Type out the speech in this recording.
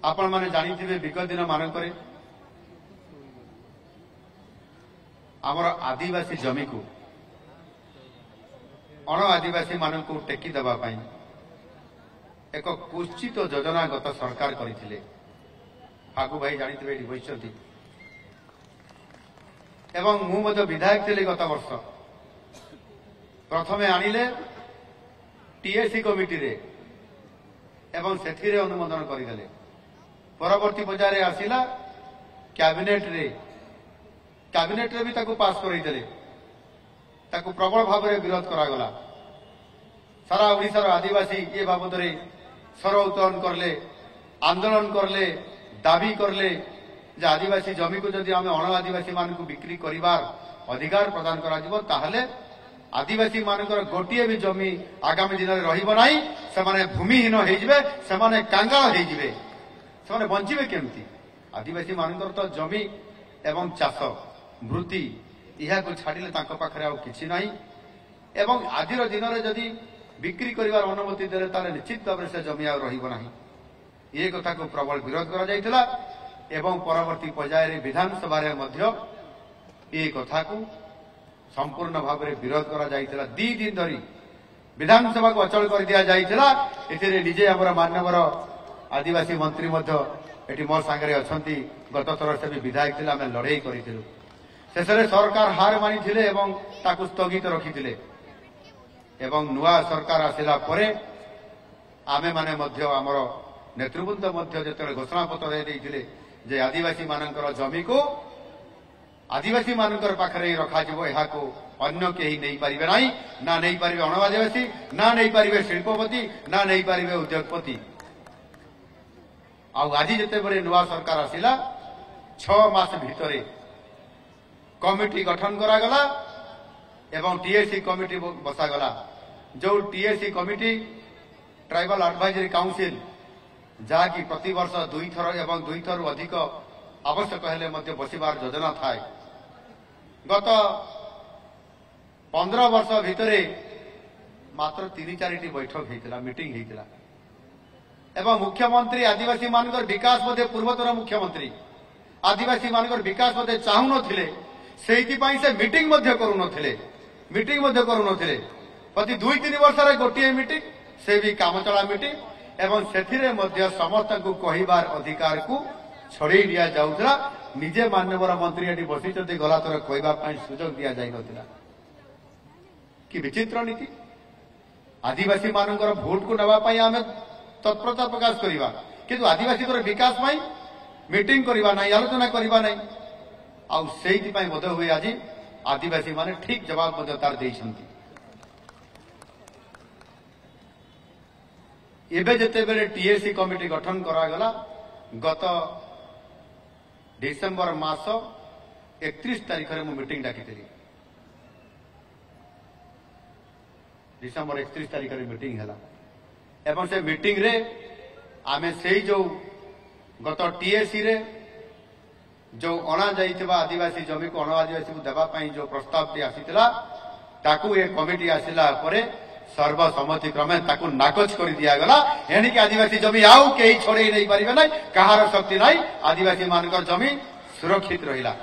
आपण माने जानिथिबे विगत दिन मानक आमर आदिवासी जमी को अण आदिवासी मानक टेकी देबा पई एक कुचित योजना गत सरकार करथिले। फागु भाई जानिथिबे एठी बसिछथि एवं मु मध्य विधायक थिले गत वर्ष प्रथमे आनिले टीएसी कमिटी रे एवं सेथिरे अनुमोदन करिदेले। परवर्ती पर्याय आसिला कैबिनेट रे भी ताकू पास करइदेले। ताकू प्रबल भाव में विरोध करागला। सारा ओडिशार आदिवासी ये बाबद रे स्वर उत्तोलन करले, आंदोलन करले, दाबी करले जे आदिवासी जमी को जदि आम अण आदिवासी मानक बिक्री करिवार अधिकार प्रदान करा जिवो ताहले आदिवासी मानकर गोटे भी जमी आगामी दिन में रहिबो नाही। सेमाने भूमिहीन होइजिबे, सेमाने कांगाल होइजिबे, सेमाने बंचिबे केमती। आदिवासी मानकर तो जमी एवं चाष वृत्ति यह को छाड़िले तांको पाखरे आ किछि नाही। एवं आजिर दिन में जदि बिक्री करिवार अनुमति देले ताले निश्चित भाव से जमी आ रहिबो नाही। ये कथा को प्रबल विरोध करा जायतिला एवं परवर्ती पर्याय रे विधानसभा रे मध्य ये कथा को संपूर्ण भाव में विरोध करा जायतिला। 2 दिन धरी विधानसभा को अचल कर दिया जायतिला। एथिरे निजे हमर माननीय आदिवासी मंत्री मध्य एठी मोर संगे अछंती। गत थर से भी विधायक थिला आमे लड़ाई करिथिलु। शेषरे सरकार हार मानिथिले एवं ताकु स्थगित रखिथिले एवं नुआ सरकार आसिला परे आमे माने मध्य हमर नेतृवृंद मध्य जेतरे घोषणा पत्र दे दैथिले जे आदिवासी मानकर जमी को आदिवासी मानकर पाखरे रखा जिवो। एहा को अन्य केही नहीं पारिबे नाही। ना नहीं पारिबे अण आदिवासी, ना नहीं पारिबे शिल्पपति, ना नहीं पारिबे उद्योगपति। आज जिते बड़े नुआ सरकार आसिला 6 मास भितरे कमिटी गठन करागला एवं टीएसी कमिटी बसागला। जो TAC committee tribal advisory council जहाँकि प्रति वर्ष 2 थर एवं 2 थर अधिक आवश्यक हेले मध्य बसिबार योजना थाए। गत 15 वर्ष भितरे मात्र 3-4 बैठक होइतिला, मीटिंग होइतिला एवं मुख्यमंत्री आदिवासी मानकर विकास मध्य पूर्वतन मुख्यमंत्री आदिवासी मानकर विकास मध्य चाहू नथिले। सेइतिपाई से मीटिंग मध्य करू नथिले प्रति 2-3 वर्ष रे गोटिए मीटिंग, से भी कामचला मीटिंग एवं सेथिरे मध्य समस्त को कहिबार अधिकार को छड़े दिया जाउतला। निजे माननीय मंत्री एटी बसिचते गला थर कहबा पई सुजोग दिया जाय नथिला। कि विचित्र नीति। आदिवासी मानकर भोट को नवा पई आमे तत्परता प्रकाश करिबा, किंतु आदिवासी विकास पई मीटिंग करिबा नाही, आलोचना करिबा नाही। आ सेइति पई बोध हुए आज आदिवासी माने ठीक जवाब मध्य तार देइछंती। एबे जते बेले टीएसी कमिटी गठन करागला गत डिसेंबर मास 31 तारिख रे मु मीटिंग डाकिथिली। डिसेंबर 31 तारिख रे मीटिंग हला एवं से मीटिंग रे आमे सेई जो गत टीएसी रे जो अणा जाइथिबा आदिवासी जमी को अण आदिवासी को देबा पई जो प्रस्ताव टी आसीतिला ताकू ए कमिटी आसिला परे सर्वसम्मति क्रमे ताकू नाकच कर दिया गला। एणिक आदिवासी जमी आउ केही छोड़े नहीं पारिबे नाही, कहार शक्ति नाही। आदिवासी मानकर जमी सुरक्षित रहिला।